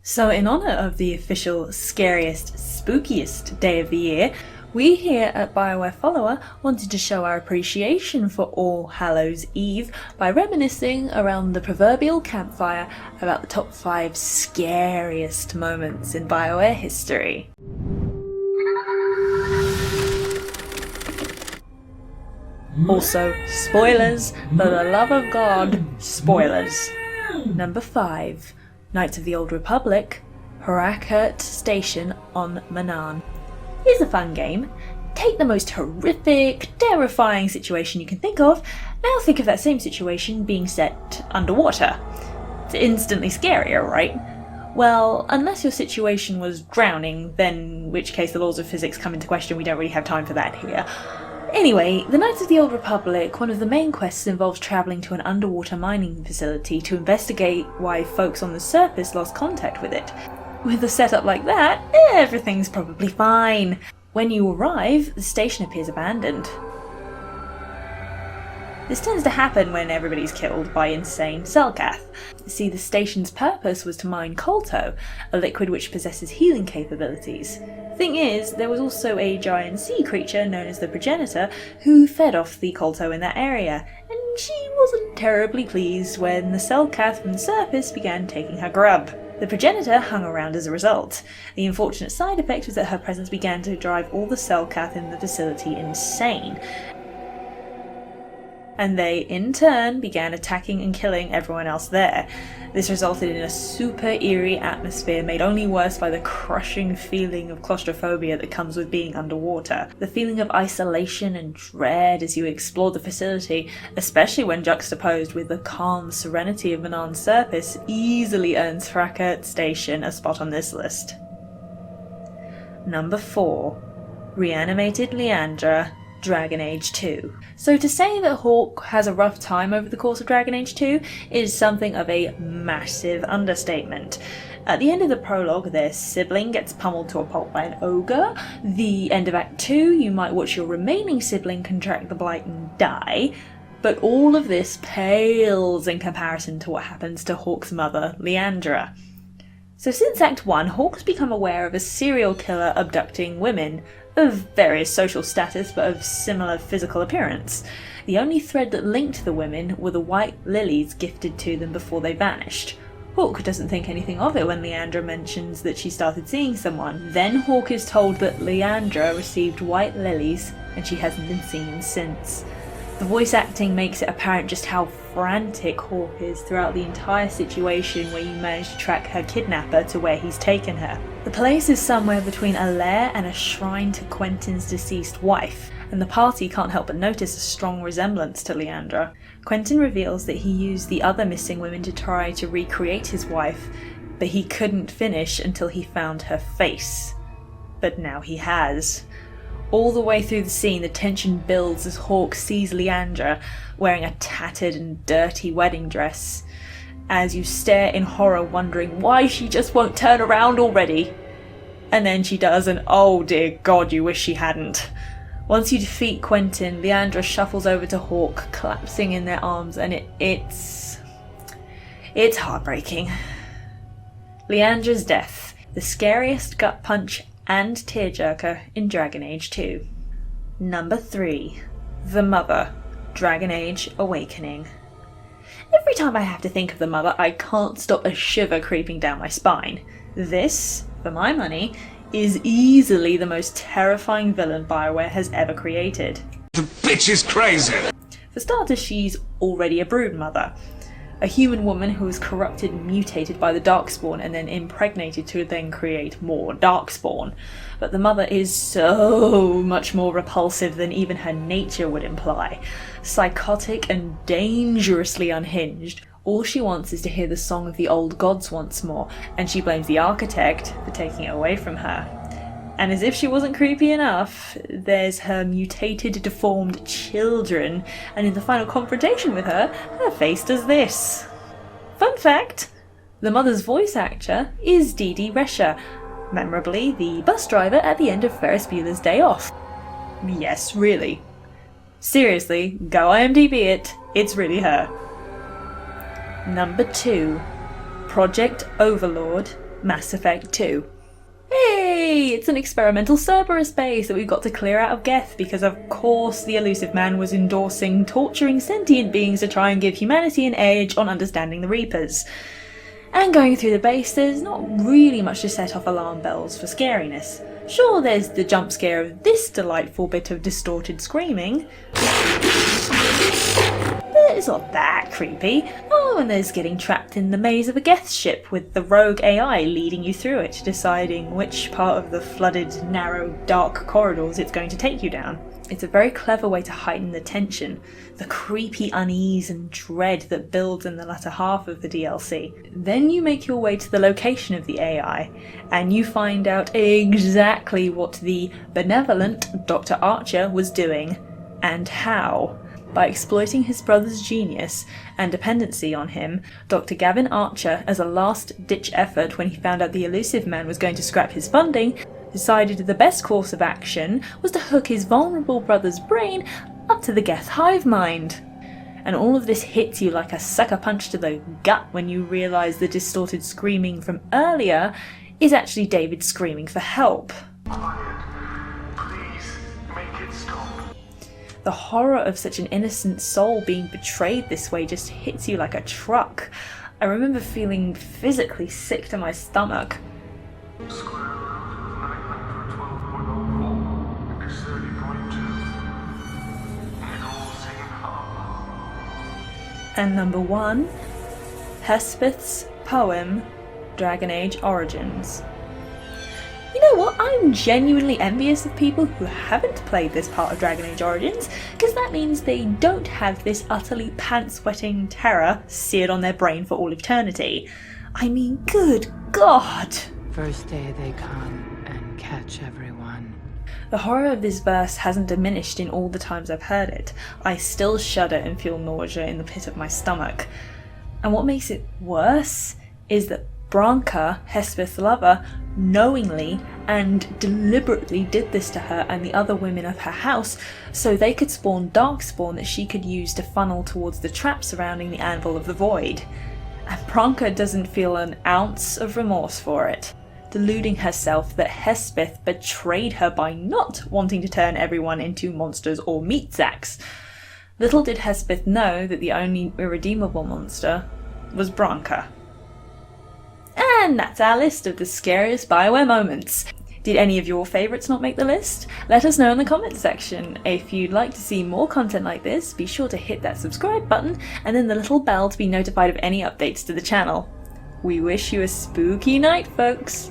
So in honour of the official scariest, spookiest day of the year, we here at BioWare Follower wanted to show our appreciation for All Hallows Eve by reminiscing around the proverbial campfire about the top 5 scariest moments in BioWare history. Also, spoilers, for the love of God, spoilers. Number 5. Knights of the Old Republic, Harakert Station on Manaan. Here's a fun game. Take the most horrific, terrifying situation you can think of, now think of that same situation being set underwater. It's instantly scarier, right? Well, unless your situation was drowning, then in which case the laws of physics come into question, we don't really have time for that here. Anyway, the Knights of the Old Republic, one of the main quests involves travelling to an underwater mining facility to investigate why folks on the surface lost contact with it. With a setup like that, everything's probably fine. When you arrive, the station appears abandoned. This tends to happen when everybody's killed by insane Selkath. See, the station's purpose was to mine colto, a liquid which possesses healing capabilities. Thing is, there was also a giant sea creature known as the Progenitor who fed off the colto in that area, and she wasn't terribly pleased when the Selkath from the surface began taking her grub. The Progenitor hung around as a result. The unfortunate side effect was that her presence began to drive all the Selkath in the facility insane, and they, in turn, began attacking and killing everyone else there. This resulted in a super eerie atmosphere made only worse by the crushing feeling of claustrophobia that comes with being underwater. The feeling of isolation and dread as you explore the facility, especially when juxtaposed with the calm serenity of Manaan's surface, easily earns Harakert Station a spot on this list. Number 4. Reanimated Leandra, Dragon Age 2. So to say that Hawke has a rough time over the course of Dragon Age 2 is something of a massive understatement. At the end of the prologue, their sibling gets pummeled to a pulp by an ogre. The end of Act 2, you might watch your remaining sibling contract the blight and die. But all of this pales in comparison to what happens to Hawke's mother, Leandra. So since Act 1, Hawke's become aware of a serial killer abducting women, of various social status but of similar physical appearance. The only thread that linked the women were the white lilies gifted to them before they vanished. Hawke doesn't think anything of it when Leandra mentions that she started seeing someone. Then Hawke is told that Leandra received white lilies and she hasn't been seen since. The voice acting makes it apparent just how frantic Hawke is throughout the entire situation where you manage to track her kidnapper to where he's taken her. The place is somewhere between a lair and a shrine to Quentin's deceased wife, and the party can't help but notice a strong resemblance to Leandra. Quentin reveals that he used the other missing women to try to recreate his wife, but he couldn't finish until he found her face. But now he has. All the way through the scene, the tension builds as Hawke sees Leandra wearing a tattered and dirty wedding dress, as you stare in horror wondering why she just won't turn around already. And then she does, and oh dear God, you wish she hadn't. Once you defeat Quentin, Leandra shuffles over to Hawke, collapsing in their arms, and it's heartbreaking. Leandra's death, the scariest gut punch and tearjerker in Dragon Age 2. Number 3. The Mother, Dragon Age Awakening. Every time I have to think of the Mother, I can't stop a shiver creeping down my spine. This, for my money, is easily the most terrifying villain BioWare has ever created. The bitch is crazy! For starters, she's already a brood mother. A human woman who was corrupted and mutated by the Darkspawn and then impregnated to then create more Darkspawn. But the mother is so much more repulsive than even her nature would imply. Psychotic and dangerously unhinged. All she wants is to hear the song of the old gods once more, and she blames the architect for taking it away from her. And as if she wasn't creepy enough, there's her mutated, deformed children, and in the final confrontation with her, her face does this. Fun fact, the mother's voice actor is Dee Dee Rescher, memorably the bus driver at the end of Ferris Bueller's Day Off. Yes, really. Seriously, go IMDb it, it's really her. Number 2. Project Overlord, Mass Effect 2. Hey! It's an experimental Cerberus base that we've got to clear out of Geth because of course the Elusive Man was endorsing torturing sentient beings to try and give humanity an edge on understanding the Reapers. And going through the base, there's not really much to set off alarm bells for scariness. Sure, there's the jump scare of this delightful bit of distorted screaming, but it's not that creepy. Oh, and there's getting trapped in the maze of a Geth ship with the rogue AI leading you through it, deciding which part of the flooded, narrow, dark corridors it's going to take you down. It's a very clever way to heighten the tension, the creepy unease and dread that builds in the latter half of the DLC. Then you make your way to the location of the AI, and you find out exactly what the benevolent Dr. Archer was doing, and how. By exploiting his brother's genius and dependency on him, Dr. Gavin Archer, as a last-ditch effort when he found out the Elusive Man was going to scrap his funding, decided the best course of action was to hook his vulnerable brother's brain up to the Geth hive mind. And all of this hits you like a sucker punch to the gut when you realise the distorted screaming from earlier is actually David screaming for help. Quiet. Please, make it stop. The horror of such an innocent soul being betrayed this way just hits you like a truck. I remember feeling physically sick to my stomach. Square root of 912.04 is 30.2. It all seemed harmless. And number 1, Hespeth's poem, Dragon Age Origins. You know what, I'm genuinely envious of people who haven't played this part of Dragon Age Origins, because that means they don't have this utterly pants-wetting terror seared on their brain for all eternity. I mean, good God! First day they come and catch everyone. The horror of this verse hasn't diminished in all the times I've heard it. I still shudder and feel nausea in the pit of my stomach. And what makes it worse is that Branka, Hespeth's lover, knowingly and deliberately did this to her and the other women of her house so they could spawn darkspawn that she could use to funnel towards the trap surrounding the Anvil of the Void. And Branka doesn't feel an ounce of remorse for it, deluding herself that Hespeth betrayed her by not wanting to turn everyone into monsters or meat sacks. Little did Hespeth know that the only irredeemable monster was Branka. And that's our list of the scariest BioWare moments. Did any of your favourites not make the list? Let us know in the comments section. If you'd like to see more content like this, be sure to hit that subscribe button and then the little bell to be notified of any updates to the channel. We wish you a spooky night, folks!